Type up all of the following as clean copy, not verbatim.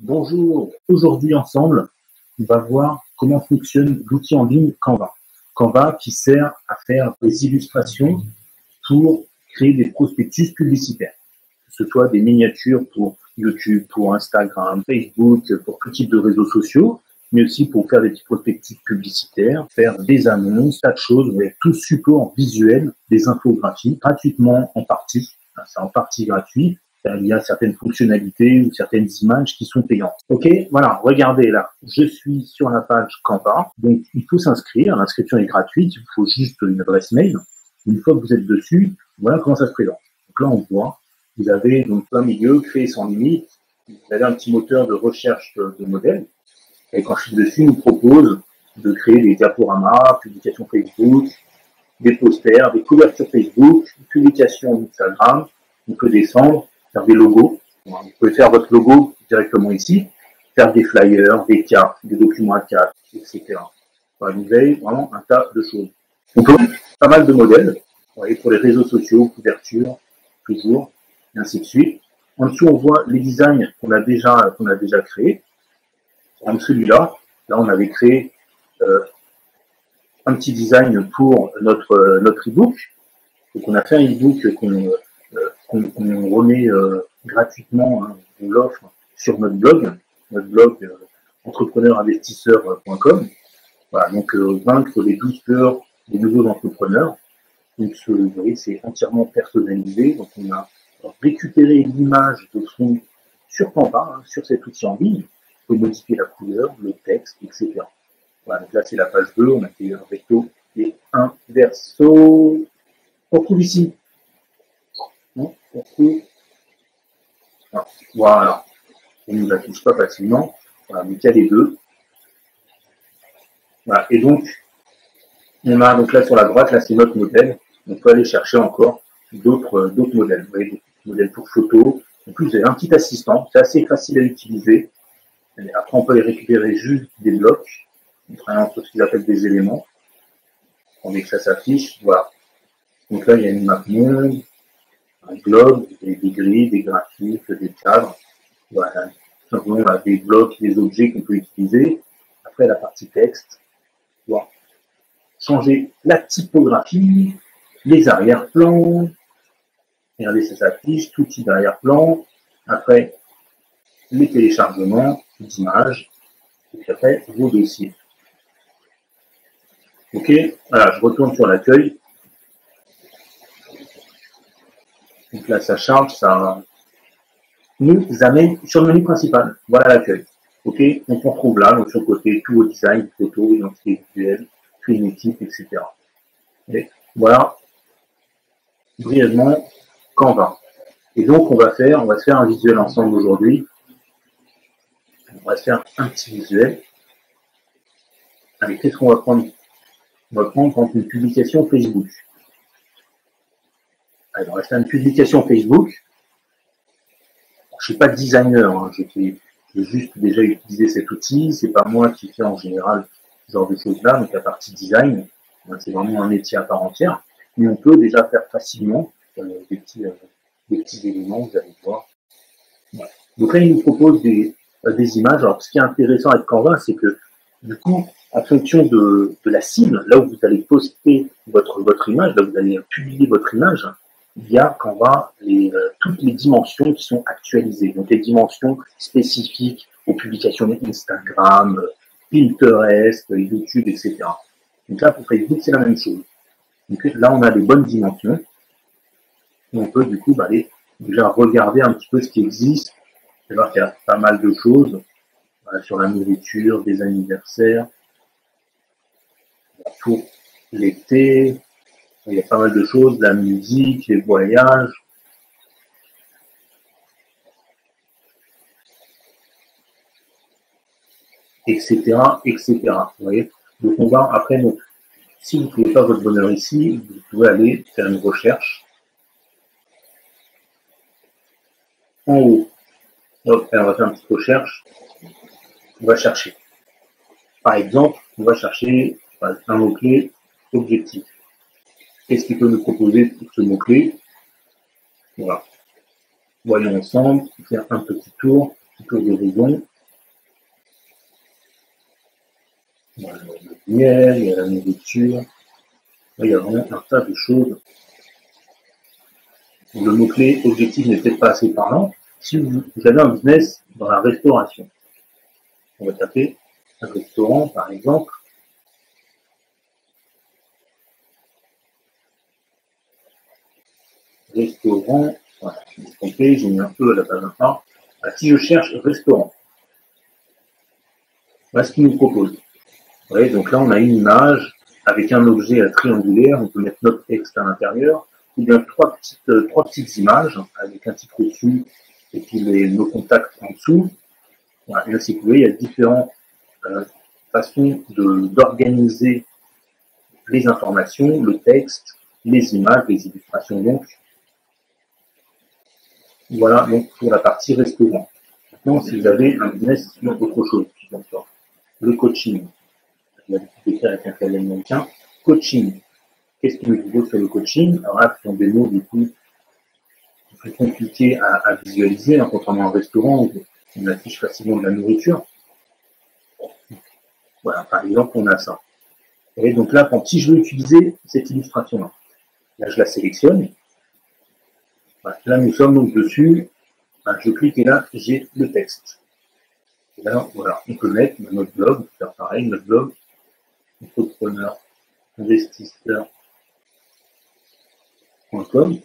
Bonjour, aujourd'hui ensemble, on va voir comment fonctionne l'outil en ligne Canva. Canva qui sert à faire des illustrations pour créer des prospectus publicitaires, que ce soit des miniatures pour YouTube, pour Instagram, Facebook, pour tout type de réseaux sociaux, mais aussi pour faire des petits prospectus publicitaires, faire des annonces, tas de choses, avec tout support visuel, des infographies, gratuitement en partie, c'est en partie gratuit. Il y a certaines fonctionnalités ou certaines images qui sont payantes. Ok, voilà, regardez là, je suis sur la page Canva, donc il faut s'inscrire, l'inscription est gratuite, il faut juste une adresse mail. Une fois que vous êtes dessus, voilà comment ça se présente. Donc là, on voit, vous avez donc plein milieu, créer sans limite, vous avez un petit moteur de recherche de modèles, et quand je suis dessus, il nous propose de créer des diaporamas, publications Facebook, des posters, des couvertures Facebook, publications Instagram, on peut descendre, faire des logos. Vous pouvez faire votre logo directement ici, faire des flyers, des cartes, des documents A4, etc. Voilà, vous avez vraiment un tas de choses. On peut pas mal de modèles, voyez, pour les réseaux sociaux, couverture, toujours, et ainsi de suite. En dessous, on voit les designs qu'on a déjà créés. En celui-là, là, on avait créé un petit design pour notre e-book. Donc, on a fait un e-book qu'on remet gratuitement, hein, on l'offre sur notre blog entrepreneurinvestisseur.com. Voilà, donc vaincre les 12 peurs des nouveaux entrepreneurs. Donc vous voyez, c'est entièrement personnalisé. Donc on a récupéré l'image de fond sur Canva, hein, sur cet outil en ligne. Vous pouvez modifier la couleur, le texte, etc. Voilà, donc là c'est la page 2, on a fait un recto et un verso. On retrouve ici. Voilà, on ne la touche pas facilement. Voilà, mais il y a les deux. Voilà, et donc, on a donc là sur la droite, là c'est notre modèle. On peut aller chercher encore d'autres modèles. Vous voyez, des modèles pour photo. En plus, vous avez un petit assistant, c'est assez facile à utiliser. Et après, on peut les récupérer juste des blocs, entre ce qu'ils appellent des éléments. On met que ça s'affiche, voilà. Donc là, il y a une map monde, un globe, des grilles, des graphiques, des cadres. Voilà. Simplement, on a des blocs, des objets qu'on peut utiliser. Après, la partie texte, voilà. Changer la typographie, les arrière-plans. Regardez, ça s'affiche, tout type d'arrière-plan. Après, les téléchargements d'images. Et puis après, vos dossiers. Ok, voilà, je retourne sur l'accueil. Donc là, ça charge, ça nous amène sur le menu principal. Voilà l'accueil. Ok, donc on trouve là, donc sur le côté, tout au design, photo, identité visuelle, créer une équipe, etc. Et voilà, brièvement, Canva. Et donc, on va se faire un visuel ensemble aujourd'hui. On va se faire un petit visuel. Allez, qu'est-ce qu'on va prendre? On va prendre une publication Facebook. Alors, on va faire une publication Facebook. Je ne suis pas designer, hein. J'ai juste déjà utilisé cet outil. C'est pas moi qui fais en général ce genre de choses-là. Donc, la partie design, c'est vraiment un métier à part entière. Mais on peut déjà faire facilement des petits éléments, vous allez voir. Voilà. Donc là, il nous propose des images. Alors, ce qui est intéressant avec Canva, c'est que du coup, en fonction de la cible, là où vous allez poster votre image, là où vous allez publier votre image, il y a Canva toutes les dimensions qui sont actualisées. Donc les dimensions spécifiques aux publications Instagram, Pinterest, YouTube, etc. Donc là, pour Facebook, c'est la même chose. Donc là, on a les bonnes dimensions. Et on peut du coup aller déjà regarder un petit peu ce qui existe. Vous allez voir qu'il y a pas mal de choses sur la nourriture, des anniversaires, pour l'été, il y a pas mal de choses, la musique, les voyages. Etc., etc. Vous voyez? Donc on va après, donc, si vous ne trouvez pas votre bonheur ici, vous pouvez aller faire une recherche. En haut, hop, on va faire une petite recherche. On va chercher. Par exemple, on va chercher un mot-clé objectif. Qu'est-ce qu'il peut nous proposer pour ce mot-clé? Voilà. Voyons ensemble, faire un petit tour. tour d'horizon. Il y a la lumière, il y a la nourriture. Là, il y a vraiment un tas de choses. Le mot-clé objectif n'est peut-être pas assez parlant. Si vous avez un business dans la restauration, on va taper un restaurant par exemple. Restaurant, voilà, je me suis trompé, j'ai mis un peu à la page 1. Si je cherche restaurant, voilà ce qu'il nous propose. Vous voyez, donc là, on a une image avec un objet triangulaire, on peut mettre notre texte à l'intérieur, ou bien trois petites images avec un titre au-dessus et puis nos contacts en dessous. Voilà, et là, si vous voyez, il y a différentes façons d'organiser les informations, le texte, les images, les illustrations donc. Voilà donc pour la partie restaurant. Maintenant, si vous avez un business sur autre chose, le coaching, j'ai l'habitude d'écrire avec un clavier américain, coaching. Qu'est-ce qui nous propose sur le coaching? Alors là, ce sont des mots du coup plus compliqués à visualiser, hein, contrairement à un restaurant où on affiche facilement de la nourriture. Voilà, par exemple, on a ça. Et donc là, si je veux utiliser cette illustration-là, là, je la sélectionne. Voilà, là, nous sommes donc dessus. Voilà, je clique et là, j'ai le texte. Et là, voilà, on peut mettre notre blog, faire pareil, notre blog, entrepreneur, investisseur.com,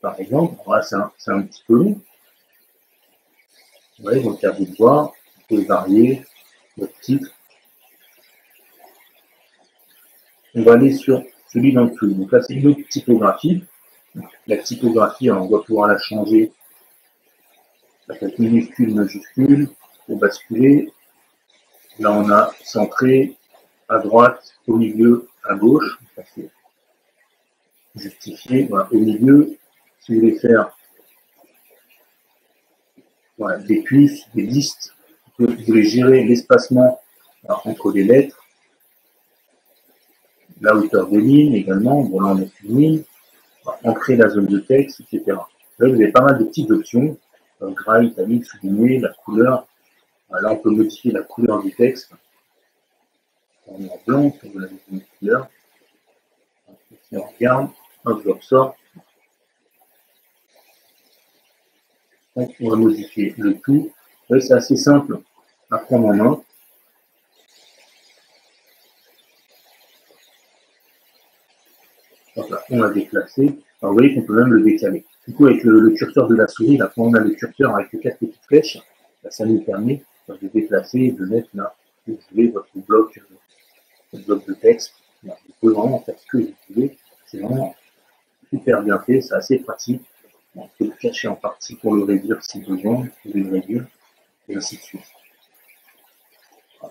par exemple. Voilà, c'est un petit peu long. Ouais, donc à vous de voir, vous pouvez varier votre titre. On va aller sur celui d'en dessous. Donc là, c'est une autre typographie. La typographie, on va pouvoir la changer. Ça peut être minuscule, majuscule, pour basculer. Là, on a centré à droite, au milieu, à gauche. Ça c'est justifié. Voilà, au milieu, si vous voulez faire voilà, des puces, des listes, vous voulez gérer l'espacement entre les lettres, la hauteur des lignes également. Bon, là, on a une ligne. Ancrer la zone de texte, etc. Là, vous avez pas mal de petites options. Gras, italique, souligné, la couleur. Là, on peut modifier la couleur du texte. On est en blanc, on veut la une couleur. Si on regarde, hop, je ressors. Donc, on va modifier le tout. C'est assez simple à prendre en main. Voilà, on l'a déplacé. Alors, vous voyez qu'on peut même le décaler. Du coup, avec le curseur de la souris, là, quand on a le curseur avec les 4 petites flèches, là, ça nous permet de déplacer et de mettre là où vous voulez votre bloc de texte. Là, vous pouvez vraiment faire ce que vous voulez. C'est vraiment super bien fait, c'est assez pratique. On peut le cacher en partie pour le réduire si besoin, vous pouvez le réduire, et ainsi de suite.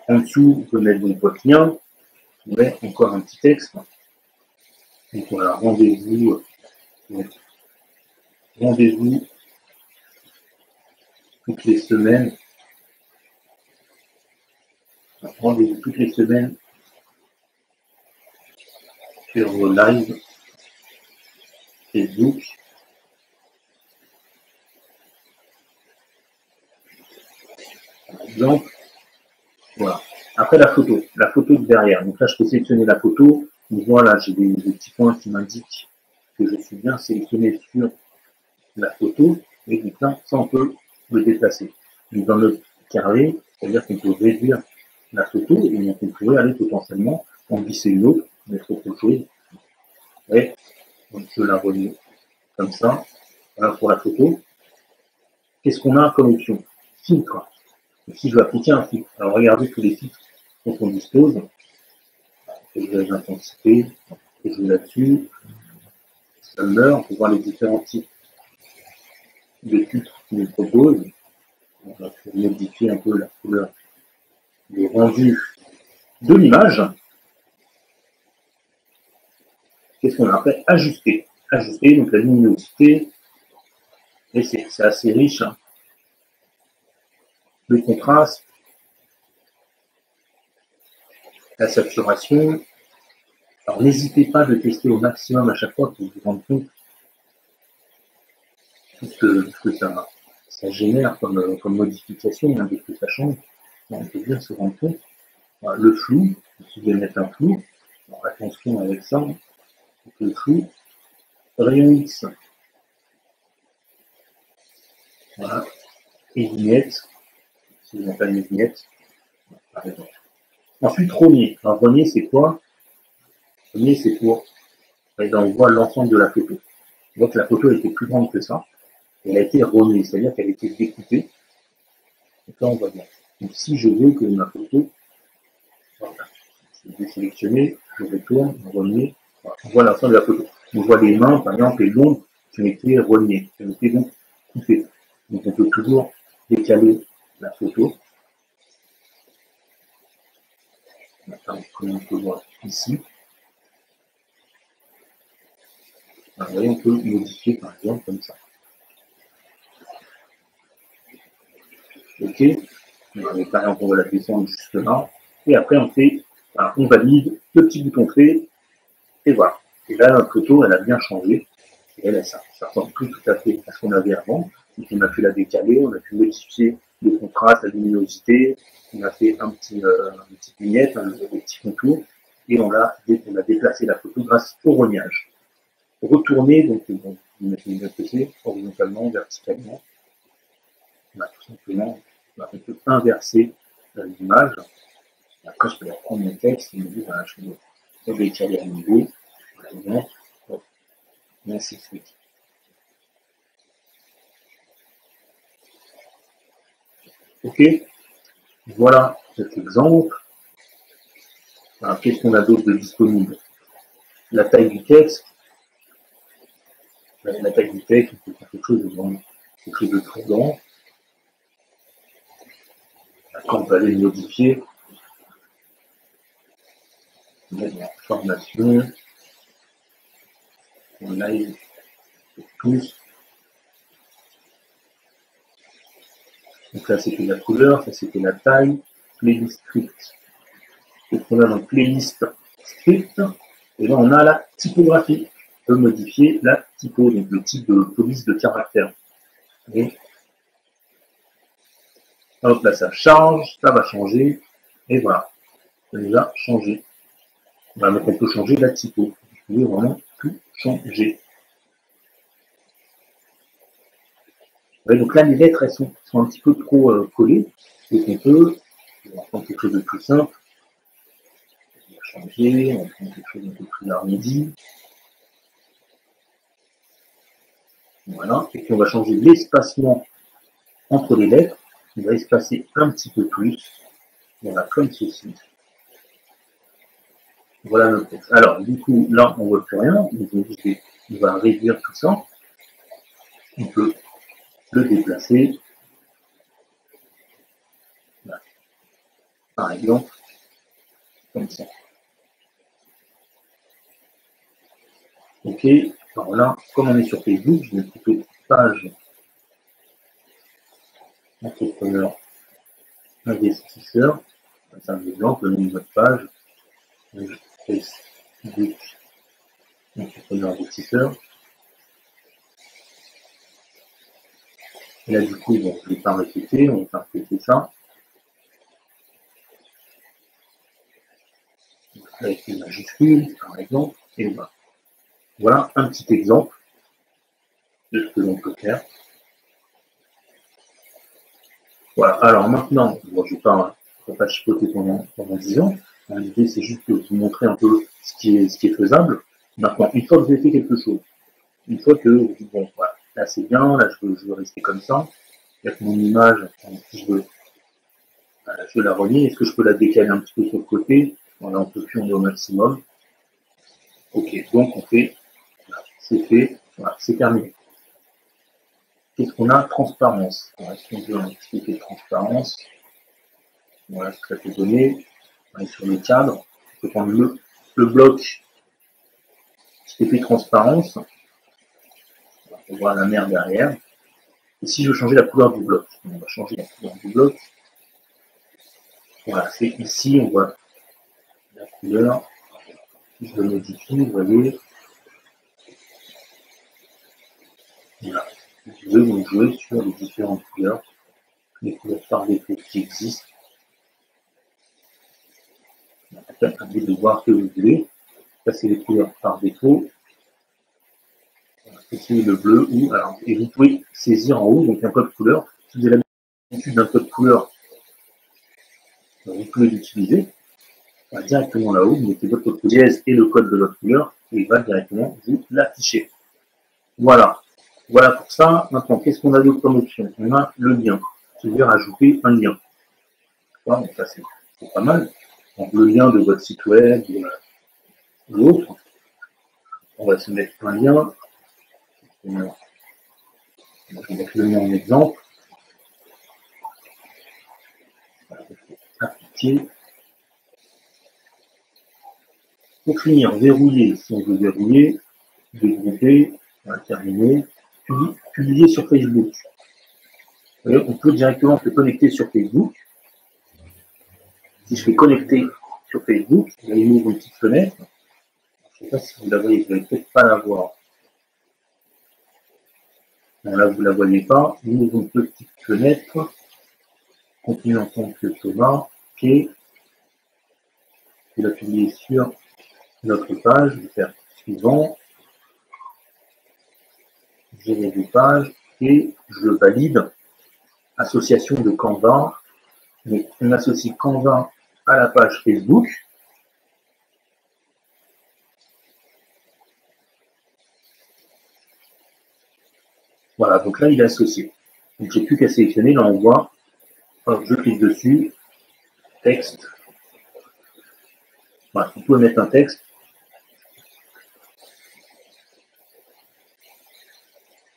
En dessous, vous pouvez mettre donc votre lien, vous mettez encore un petit texte. Donc voilà, rendez-vous toutes les semaines. Rendez-vous toutes les semaines sur vos lives Facebook. Par exemple, voilà. Après la photo de derrière. Donc là, je peux sélectionner la photo. Donc voilà, j'ai des petits points qui m'indiquent que je suis bien sélectionné sur la photo. Et donc là, ça, on peut le déplacer. Donc dans notre carré, c'est-à-dire qu'on peut réduire la photo et on pourrait aller potentiellement en glisser une autre, mettre autre chose. Et donc je la remets comme ça. Voilà pour la photo. Qu'est-ce qu'on a comme option? Filtre. Si je veux appliquer un filtre, alors regardez tous les filtres dont on dispose. Je vais l'intensité, je vais là-dessus. Summer, on peut voir les différents types de filtres qu'il nous propose. On va modifier un peu la couleur, le rendu de l'image. Qu'est-ce qu'on a après? Ajuster. Ajuster, donc la luminosité. Et c'est assez riche. Hein. Le contraste. La saturation. Alors n'hésitez pas de tester au maximum à chaque fois pour vous rendre compte de ce que ça va. ça génère comme modification, hein, dès que ça change. On peut bien se rendre compte. Voilà, le flou, si je vais mettre un flou, alors attention avec ça, le flou, rayon X, voilà, et vignette, si on appelle les vignettes, par exemple. Ensuite, rogner. Alors, rogner, c'est quoi? Rogner, c'est pour, on voit l'ensemble de la photo. On voit que la photo était plus grande que ça. Elle a été rognée, c'est-à-dire qu'elle a été découpée. Donc là, on voit bien. Donc, si je veux que ma photo, voilà, je vais sélectionner, je retourne, rogner, voilà. On voit l'ensemble de la photo. On voit les mains, par exemple, et l'ombre qui ont été rognées, qui ont été donc coupées. Donc, on peut toujours décaler la photo. Maintenant, comme on peut voir ici, vous voyez, on peut modifier, par exemple, comme ça. Ok, par exemple, on va la descendre jusque là, et après on fait, voilà, on valide, le petit bouton fait, et voilà. Et là, notre photo, elle a bien changé, et là, ça ressemble plus tout à fait à ce qu'on avait avant. Donc, on a pu la décaler, on a pu modifier le contraste, la luminosité, on a fait une petite vignette, des petits contours, et on a déplacé la photo grâce au rognage. Retourner, donc, vous mettez une côté, horizontalement, verticalement, on a tout simplement, on peut inverser l'image. Après, je peux reprendre mon texte et me dire, voilà, je peux décaler à nouveau, par exemple, et ainsi de suite. Ok, voilà cet exemple. Alors, qu'est-ce qu'on a d'autre de disponible? La taille du texte. La taille du texte, on peut faire quelque chose de très grand. Après, on peut aller le modifier. On met la formation. On aille tous. Donc là, c'était la couleur, ça c'était la taille. Playlist script. Donc on a dans playlist script. Et là, on a la typographie. On peut modifier la typo, donc le type de police de caractère. Et hop, là, ça charge, ça va changer. Et voilà, ça nous a changé. Voilà, donc on peut changer la typo. Vous pouvez vraiment tout changer. Ouais, donc là, les lettres, elles sont un petit peu trop collées. Donc on peut prendre quelque chose de plus simple. On va changer, on va prendre quelque chose d'un peu plus arrondi. Voilà, et puis on va changer l'espacement entre les lettres. On va espacer un petit peu plus. Voilà, comme ceci. Voilà notre texte. Alors, du coup, là, on ne voit plus rien. Donc, on va réduire tout ça. On peut le déplacer. Voilà. Par exemple, comme ça. Ok. Alors là, comme on est sur Facebook, je vais plutôt page entrepreneur investisseur. C'est un exemple, le nom de votre page. Facebook entrepreneur investisseur. Et là, du coup, bon, je ne vais pas répéter, on va répéter ça. Avec une majuscule, par exemple, et voilà. Voilà un petit exemple de ce que l'on peut faire. Voilà, alors maintenant, bon, je ne vais pas chipoter pendant 10 ans. L'idée, c'est juste de vous montrer un peu ce qui est faisable. Maintenant, une fois que vous avez fait quelque chose, une fois que vous dites, bon, voilà, là c'est bien, là je veux rester comme ça, avec mon image, si je veux la relier, est-ce que je peux la décaler un petit peu sur le côté? Voilà, on peut plus, on est au maximum. Ok, donc on fait, voilà, c'est fait, voilà, c'est terminé. Qu'est-ce qu'on a? Transparence. Alors, est-ce qu'on veut un petit peu de transparence? Voilà ce que ça peut donner. On est sur le cadre. On peut prendre le bloc qui fait transparence. On voit la mer derrière. Et si je veux changer la couleur du bloc, on va changer la couleur du bloc. Voilà, c'est ici, on voit la couleur. Si je le modifie, vous voyez. Voilà. pouvez donc jouer sur les différentes couleurs, les couleurs par défaut qui existent. À vous de voir ce que vous voulez. Ça, c'est les couleurs par défaut. C'est le bleu ou alors, et vous pouvez saisir en haut donc un code couleur. Si vous avez l'habitude d'un code couleur, vous pouvez l'utiliser. Directement là-haut, vous mettez votre code dièse et le code de votre couleur et il va directement vous l'afficher. Voilà. Voilà pour ça. Maintenant, qu'est-ce qu'on a d'autre comme option? On a le lien. Je vais rajouter un lien. Voilà, donc ça, c'est pas mal. Donc, le lien de votre site web, de l'autre. On va se mettre un lien. Je vais mettre le lien en exemple. Appliquer. Pour finir, verrouiller. Si on veut verrouiller, dégrouper, on va terminer. Publier sur Facebook. On peut directement se connecter sur Facebook. Si je fais connecter sur Facebook, là, il m'ouvre une petite fenêtre. Je ne sais pas si vous la voyez, vous n'allez peut-être pas la voir. Non, là, vous ne la voyez pas. Il m'ouvre une petite fenêtre. Continue en tant que Thomas. OK. Je vais la publier sur notre page. Je vais faire suivant. Gérer des pages et je valide. Association de Canva. Donc, on associe Canva à la page Facebook. Voilà, donc là, il est associé. Donc, j'ai plus qu'à sélectionner. Là, on voit, alors, je clique dessus, texte. Voilà, on peut mettre un texte.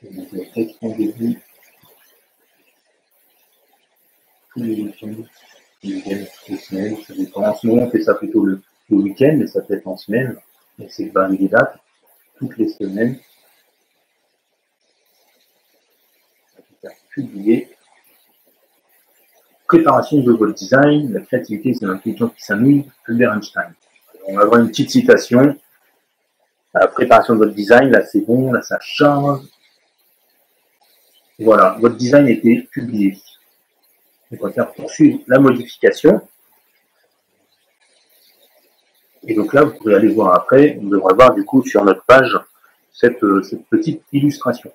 Donc, le texte en début. Tous les week-ends, les semaines, ça dépend. En ce moment, on fait ça plutôt le week-end, mais ça peut être en semaine. Et c'est pas des dates, toutes les semaines. Publier. Préparation de votre design, la créativité, c'est l'intelligence qui s'amuse, Albert Einstein. On va avoir une petite citation. La préparation de votre design, là c'est bon, là ça charge. Voilà, votre design a été publié. On va faire poursuivre la modification. Et donc là, vous pourrez aller voir après, on devra voir du coup sur notre page cette petite illustration.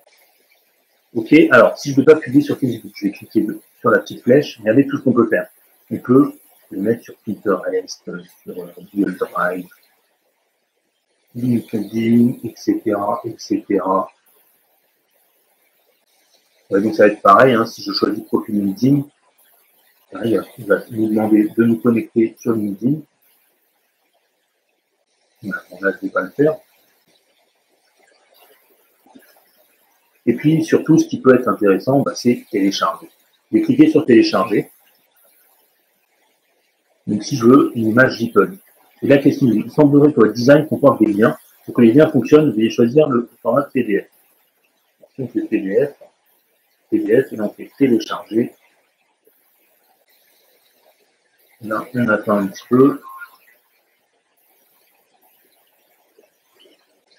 Ok, alors si je ne veux pas publier sur Facebook, je vais cliquer sur la petite flèche, regardez tout ce qu'on peut faire. On peut le mettre sur Pinterest, sur Google Drive, LinkedIn, etc., etc. Ouais, donc ça va être pareil, hein, si je choisis profil LinkedIn, il va nous demander de nous connecter sur LinkedIn. Bon, là, je ne vais pas le faire. Et puis, surtout, ce qui peut être intéressant, c'est télécharger. Je vais cliquer sur télécharger. Donc, si je veux une image JPEG. Et là, qu'est-ce qu'il dit? Il semblerait que votre design comporte des liens. Pour que les liens fonctionnent, vous allez choisir le format PDF. Donc, le PDF, et on fait télécharger. Là, on attend un petit peu.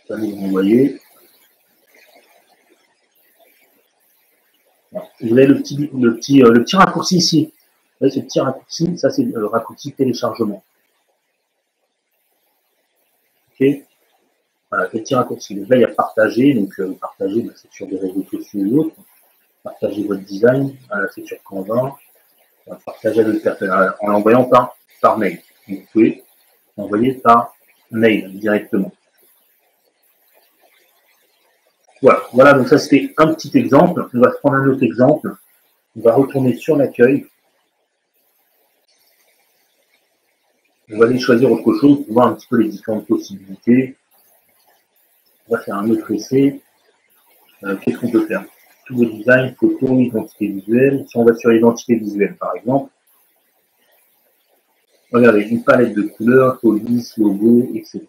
Ça va nous renvoyer. Vous avez le petit raccourci ici. Vous voyez ce petit raccourci, ça c'est le raccourci téléchargement. Ok. Voilà, le petit raccourci. Donc là, il y a partager. Donc partager, c'est sur des réseaux sociaux ou autres. Partager votre design. Voilà, c'est sur Canva. Partager avec personne en l'envoyant par mail. Donc, vous pouvez l'envoyer par mail directement. Voilà, donc ça c'était un petit exemple. On va prendre un autre exemple. On va retourner sur l'accueil. On va aller choisir autre chose pour voir un petit peu les différentes possibilités. On va faire un autre essai. Qu'est-ce qu'on peut faire? Tous vos designs, photos, identité visuelle. Si on va sur l'identité visuelle, par exemple, regardez, une palette de couleurs, police, logos, etc.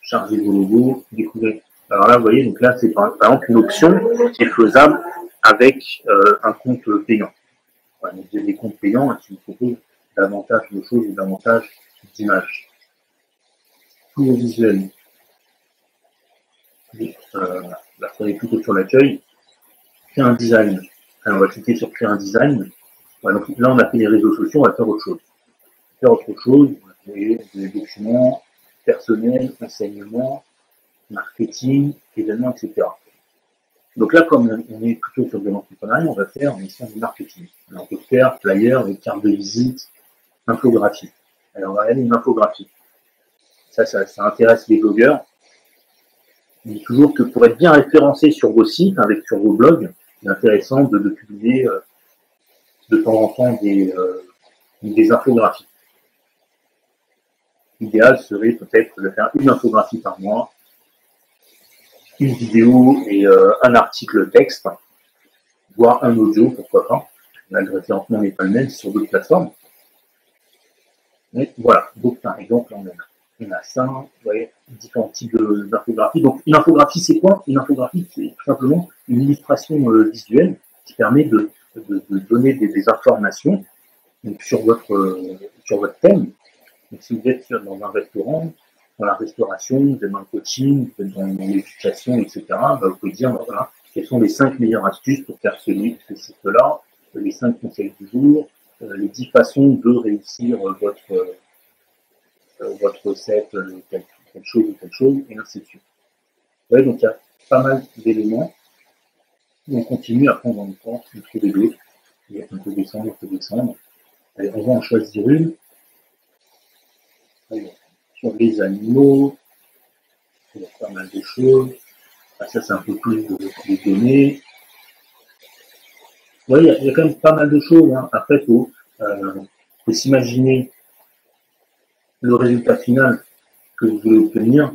Chargez vos logos, découvrez. Alors là, vous voyez, donc là, c'est par exemple une option qui est faisable avec un compte payant. Voilà, donc vous avez des comptes payants qui vous proposent davantage de choses et davantage d'images. Tous vos visuels, là, prenez plutôt sur l'accueil. Créer un design. Alors, on va cliquer sur créer un design. Voilà, donc là, on a fait les réseaux sociaux, on va faire autre chose. Faire autre chose, on va créer des documents personnels, enseignement, marketing, événements, etc. Donc là, comme on est plutôt sur de l'entrepreneuriat, on va faire en mission du marketing. Alors, on peut faire flyer, cartes de visite, infographie. Alors, on va regarder une infographie. Ça intéresse les blogueurs. Je dis toujours que pour être bien référencé sur vos sites, sur vos blogs, c'est intéressant de publier de temps en temps des infographies. L'idéal serait peut-être de faire une infographie par mois, une vidéo et un article texte, voire un audio, pourquoi pas. Là, le référencement n'est pas le même sur d'autres plateformes. Mais voilà, donc par exemple, on a ça, vous voyez, différents types d'infographies. Donc une infographie, c'est quoi? Une infographie, c'est tout simplement une illustration visuelle qui permet de donner des informations donc, sur votre thème. Donc si vous êtes dans un restaurant, dans la restauration, vous êtes dans le coaching, vous êtes dans l'éducation, etc., vous pouvez dire, voilà, quelles sont les 5 meilleures astuces pour faire ce cycle-là, les 5 conseils du jour, les 10 façons de réussir votre recette, telle chose ou telle chose, et ainsi de suite. Ouais, donc il y a pas mal d'éléments. On continue, après on va encore en trouver d'autres. On peut descendre, on peut descendre. Allez, on va en choisir une. Allez, sur les animaux, il y a pas mal de choses. Ah, ça, c'est un peu plus de données. Ouais, il y a quand même pas mal de choses. Hein. Après, il faut s'imaginer le résultat final que vous voulez obtenir.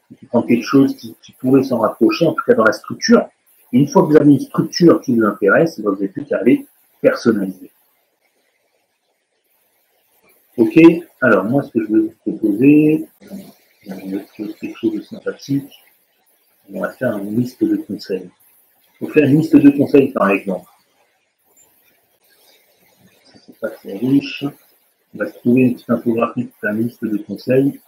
Il faut prendre quelque chose qui pourrait s'en rapprocher, en tout cas dans la structure. Et une fois que vous avez une structure qui vous intéresse, vous n'avez plus qu'à aller personnaliser. Ok, alors moi, ce que je vais vous proposer, quelque chose de sympathique, on va faire une liste de conseils. On va faire une liste de conseils, par exemple. Ça, c'est pas très riche. On va se trouver une petite infographie pour faire une liste de conseils.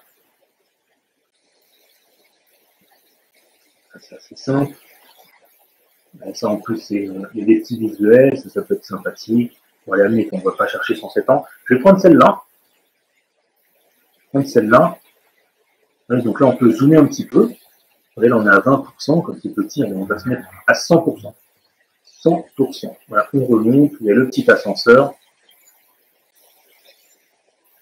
Ça, c'est assez simple. Ça, en plus, il y a des petits visuels, ça peut être sympathique. Voilà, mais qu'on ne va pas chercher 107 ans. Je vais prendre celle-là. Celle-là. Donc là, on peut zoomer un petit peu. Là, on est à 20%, comme c'est petit, on va se mettre à 100%. 100%. Voilà, on remonte, il y a le petit ascenseur.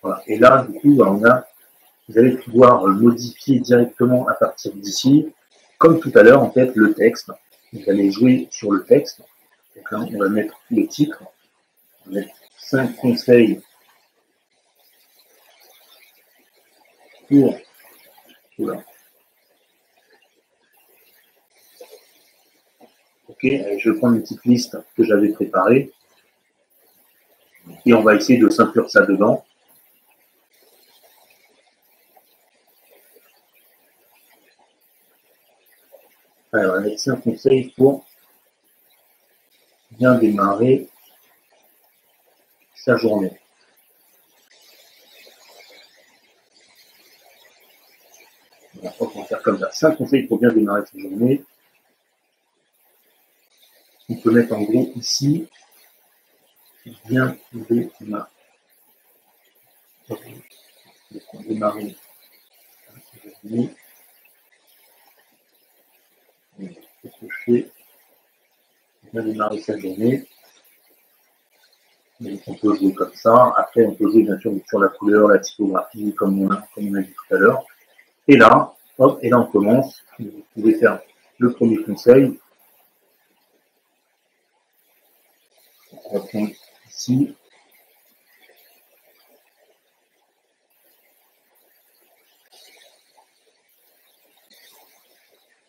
Voilà. Et là, du coup, vous allez pouvoir modifier directement à partir d'ici, comme tout à l'heure, en fait, le texte. Vous allez jouer sur le texte. Donc là, on va mettre le titre. On va mettre 5 conseils pour... Voilà. Ok, je vais prendre une petite liste que j'avais préparée. Et on va essayer de s'inclure ça dedans. Alors, on va mettre 5 conseils pour bien démarrer sa journée. Voilà, on va faire comme ça. 5 conseils pour bien démarrer sa journée. On peut mettre en gros ici, bien démarrer sa journée. Qu'est-ce que je fais? Bien démarrer sa journée. Donc, on peut jouer comme ça. Après, on peut jouer bien sûr sur la couleur, la typographie, comme on a dit tout à l'heure. Et là, hop, et là on commence. Vous pouvez faire le premier conseil. On va prendre ici.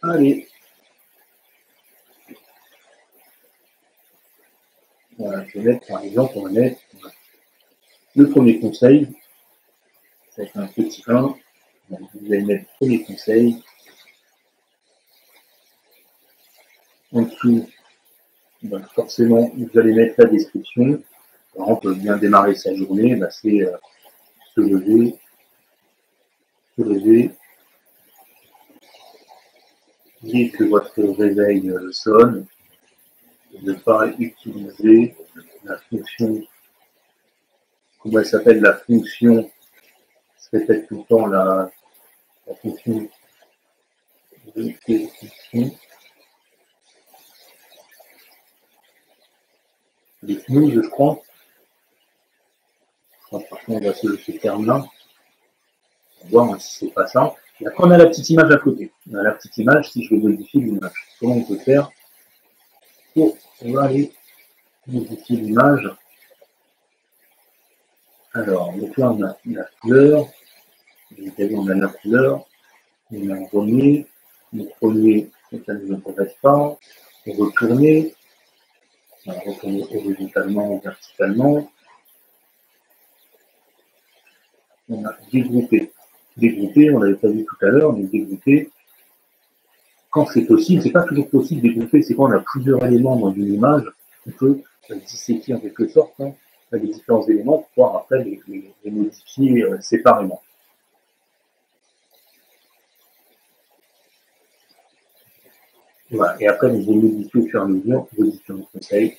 Allez. Voilà, je vais mettre, par exemple, on va mettre le premier conseil. Ça va être un petit 1. Donc, vous allez mettre le premier conseil. En dessous, ben, forcément, vous allez mettre la description. Par exemple, bien démarrer sa journée, ben, c'est se lever, dès que votre réveil sonne, ne pas utiliser la fonction, comment elle s'appelle, la fonction, je répète tout le temps la fonction de répétition, de smooth, je crois. Par contre, on va ce terme-là. On va voir si c'est pas ça. Et après, on a la petite image à côté. On a la petite image si je veux modifier l'image. Comment on peut faire? On va aller modifier l'image. Alors, donc là, on a la couleur. Évidemment, on a la couleur. On a un premier. Le premier, ça ne nous intéresse pas. On va retourner. On va retourner horizontalement, verticalement. On a dégroupé. Dégroupé, on l'avait pas vu tout à l'heure, mais dégroupé. Quand c'est possible, c'est pas toujours possible de développer, c'est quand on a plusieurs éléments dans une image, on peut disséquer en quelque sorte les différents éléments pour pouvoir après les modifier séparément. Voilà. Et après, vous modifiez au fur et à mesure vos différents conseils,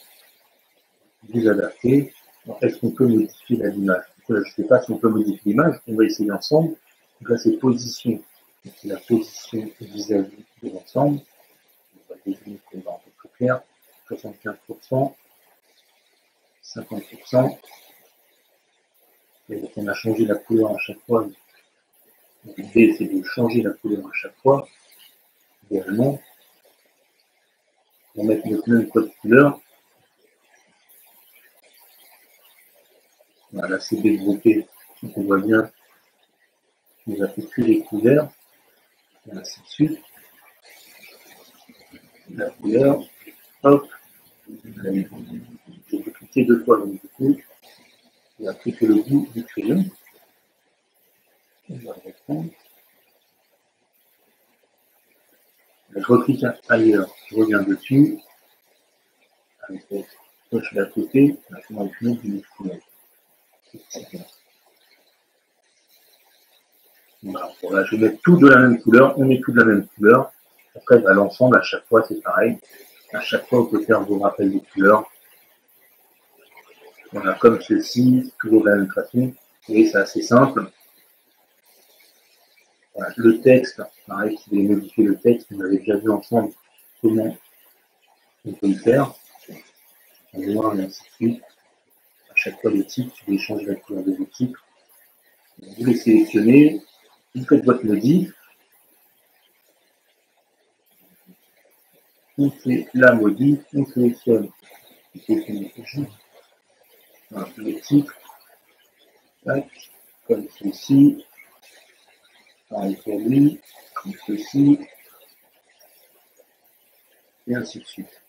vous adaptez. Est-ce qu'on peut modifier l'image? Je ne sais pas si on peut modifier l'image, on va essayer ensemble. Donc là, c'est position. C'est la position vis-à-vis de l'ensemble. On va définir qu'on va un peu plus clair. 75%, 50%. Et donc on a changé la couleur à chaque fois. L'idée, c'est de changer la couleur à chaque fois. Idéalement, on va mettre notre même code couleur. Voilà, c'est dégroupé. Donc on voit bien qu'il nous a fait que les couleurs. Et ainsi de suite. La couleur. Hop. J'ai cliqué deux fois, donc du coup, il a pris que le bout du crayon. On va le reprendre. Je reclique ailleurs, je reviens dessus. Avec la coche d'à côté, là, je vais mettre du couleur. Voilà, je vais mettre tout de la même couleur, on met tout de la même couleur. Après, l'ensemble, à chaque fois, c'est pareil. À chaque fois, on peut faire vos rappels de couleurs. Voilà, comme ceci, toujours de la même façon. Et c'est assez simple. Voilà, le texte, pareil, si vous voulez modifier le texte, on avait déjà vu ensemble comment on peut le faire. On va voir, et ainsi de suite. À chaque fois, le titre, si vous voulez changer la couleur de vos titres, vous les sélectionnez, vous faites votre modif. On fait la modif, on sélectionne le titre, tac, comme ceci, pareil pour lui, comme ceci, et ainsi de suite.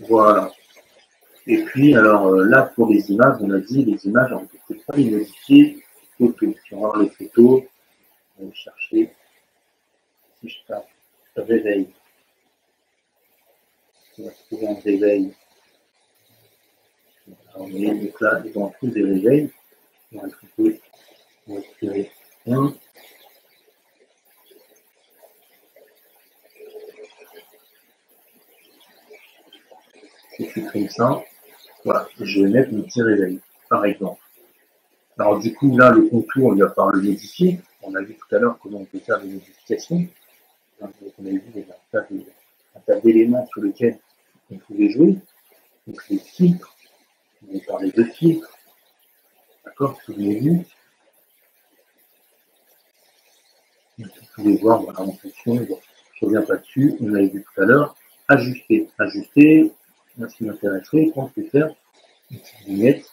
Voilà. Et puis, alors là, pour les images, on a dit, les images, on ne peut peut-être pas les modifier photos. Si on va voir les photos, on va chercher, si je tape réveil, on va trouver un réveil. Alors, donc là, ils ont tous des réveils. On va cliquer, on va tirer un. Je fais comme ça. Voilà, je vais mettre mon petit réveil, par exemple. Alors du coup, là, le contour, il va falloir le modifier. On a vu tout à l'heure comment on peut faire des modifications. Donc, on a vu un tas d'éléments sur lesquels on pouvait jouer. Donc les filtres, on va parler de filtres. D'accord, souvenez-vous. Vous pouvez voir, voilà, en fonction, je ne reviens pas dessus, on avait vu tout à l'heure, ajuster. Ajuster, moi, ce qui m'intéresserait, quand je vais faire une petite vignette,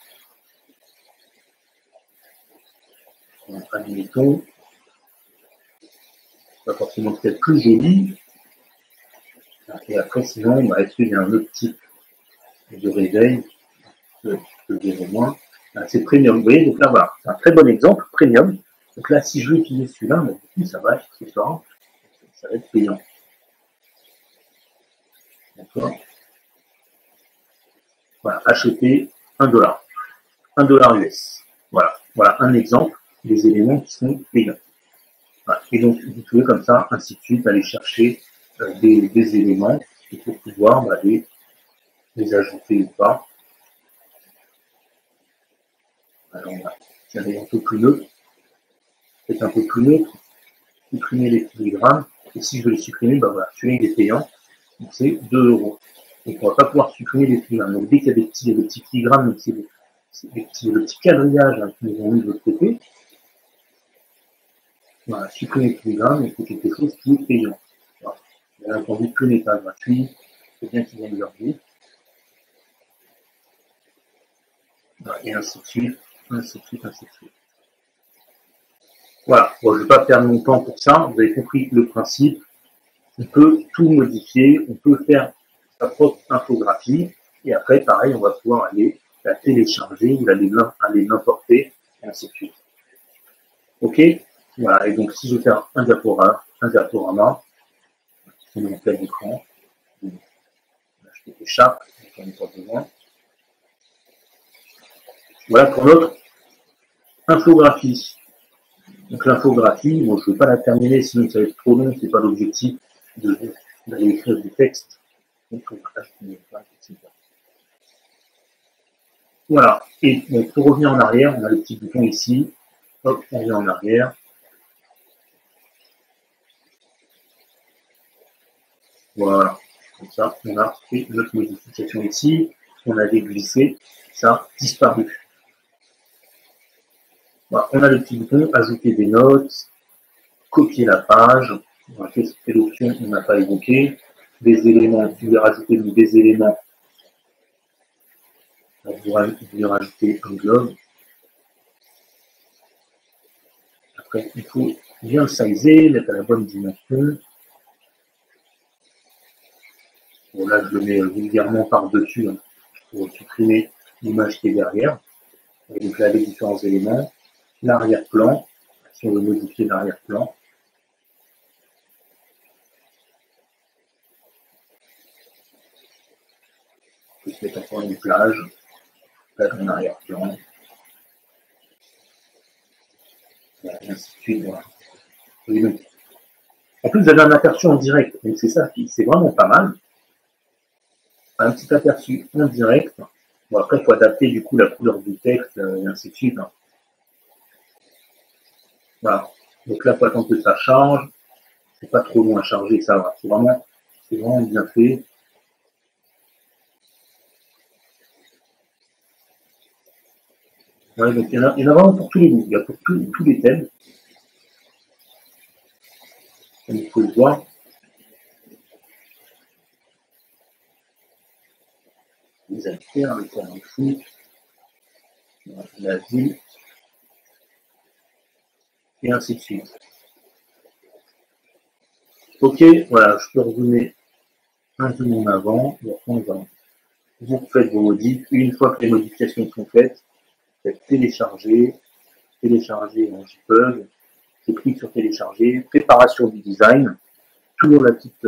admettons, pas forcément peut-être plus joli, et après, sinon, est-ce qu'il y a un autre type de réveil que je dirais moins? C'est premium, vous voyez, donc là, voilà, c'est un très bon exemple, premium. Donc là, si je veux utiliser celui-là, du coup, ça va être payant. D'accord. Voilà, acheter $1. $1 US. Voilà, voilà un exemple des éléments qui sont payants. Voilà. Et donc, vous pouvez comme ça, ainsi de suite, aller chercher des éléments et pour pouvoir les ajouter ou pas. Alors, on va aller un peu plus neutre, peut-être un peu plus neutre, supprimer les filigrammes. Et si je veux les supprimer, voilà, celui-là il est payant, donc c'est 2 €. Donc on ne va pas pouvoir supprimer les filigrammes. Donc dès qu'il y a des petits filigrammes, c'est le petit quadrillage qui nous ont mis de l'autre côté. Voilà, supprimer les filigrammes, et c'est quelque chose qui est payant. Voilà. Bien entendu, tout n'est pas gratuit, c'est bien qu'ils viennent leur dire. Voilà, et ainsi de suite, ainsi de suite, ainsi de suite. Voilà, bon, je ne vais pas perdre mon temps pour ça, vous avez compris le principe. On peut tout modifier, on peut faire sa propre infographie, et après, pareil, on va pouvoir aller la télécharger ou aller l'importer, et ainsi de suite. Ok? Voilà, et donc si je veux faire un diaporama, on est en plein écran, on va acheter des chartes, j'en ai pas besoin. Voilà pour notre infographie. Donc l'infographie, bon, je ne veux pas la terminer, sinon ça va être trop long, c'est pas l'objectif d'aller écrire du texte. Donc on va acheter des pages, etc. Voilà, et donc, pour revenir en arrière, on a le petit bouton ici, hop, on revient en arrière. Voilà, comme ça, on a fait notre modification ici, on avait glissé, ça a disparu. Voilà, on a le petit bouton, ajouter des notes, copier la page, quelle option on n'a pas évoqué, des éléments, tu veux rajouter des éléments, on va rajouter un globe. Après, il faut bien le sizer, mettre à la bonne dimension. Bon, là, je le mets vulgairement par-dessus hein, pour supprimer l'image qui est derrière. Et donc là, les différents éléments. L'arrière-plan, si on veut modifier l'arrière-plan. On peut se mettre encore une plage en arrière-plan. Et ainsi de suite, voilà. En plus, vous avez un aperçu en direct, donc c'est ça, c'est vraiment pas mal. Un petit aperçu en direct. Bon, après, il faut adapter du coup la couleur du texte et ainsi de suite. Hein. Voilà. Donc là, il faut attendre que ça charge. C'est pas trop long à charger, ça va. C'est vraiment bien fait. Ouais, donc il y en a vraiment pour tous les goûts. Il y a pour tous les thèmes. Comme il faut le voir. Les affaires, le terrain de foot, la vie, et ainsi de suite. Ok, voilà, je peux redonner un zoom en avant. Vous faites vos modifs. Une fois que les modifications sont faites, vous faites télécharger en JPEG. Je clique sur télécharger, préparation du design, toujours la petite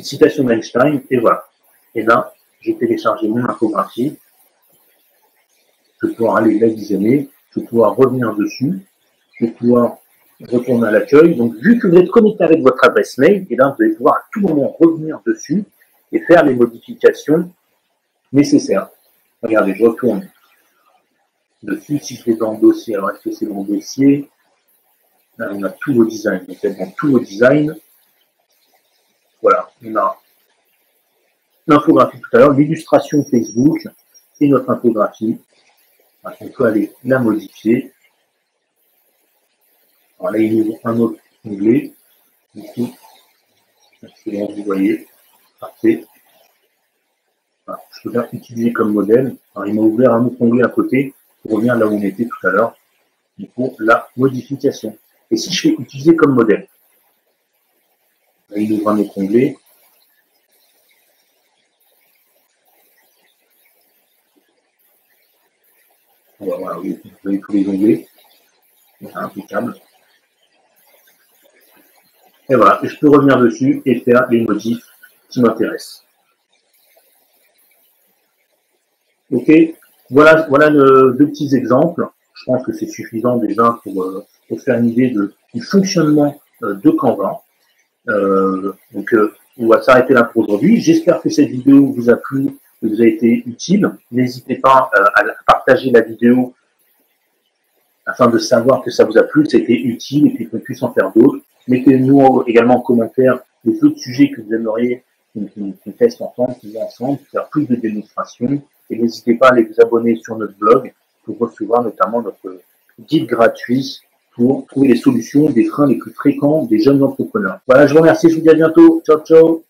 citation d'Einstein, et voilà. Et là, j'ai téléchargé mon infographie. Je vais pouvoir aller la visionner, je vais pouvoir revenir dessus, je vais pouvoir retourner à l'accueil. Donc, vu que vous êtes connecté avec votre adresse mail, et là, vous allez pouvoir à tout moment revenir dessus et faire les modifications nécessaires. Regardez, je retourne dessus. Si je vais dans le dossier, alors est-ce que c'est dans le dossier? Là, on a tous vos designs. Donc, dans tous vos designs, voilà, on a l'infographie tout à l'heure, l'illustration Facebook et notre infographie. Alors, on peut aller la modifier. Alors là, il ouvre un autre onglet. Du coup, c'est bon, vous voyez. Parfait. Voilà, je peux faire utiliser comme modèle. Alors, il m'a ouvert un autre onglet à côté pour revenir là où on était tout à l'heure. Pour la modification. Et si je fais utiliser comme modèle, là, il ouvre un autre onglet. Voilà, vous voyez tous les onglets. Voilà, impeccable. Et voilà, je peux revenir dessus et faire les modifs qui m'intéressent. Ok, voilà deux petits exemples. Je pense que c'est suffisant déjà pour faire une idée du fonctionnement de Canva. Donc, on va s'arrêter là pour aujourd'hui. J'espère que cette vidéo vous a plu, vous a été utile. N'hésitez pas à partager la vidéo afin de savoir que ça vous a plu, que c'était utile et puis qu'on puisse en faire d'autres. Mettez-nous également en commentaire les autres sujets que vous aimeriez qu'on teste ensemble, faire plus de démonstrations. Et n'hésitez pas à aller vous abonner sur notre blog pour recevoir notamment notre guide gratuit pour trouver les solutions des freins les plus fréquents des jeunes entrepreneurs. Voilà, je vous remercie, je vous dis à bientôt. Ciao, ciao.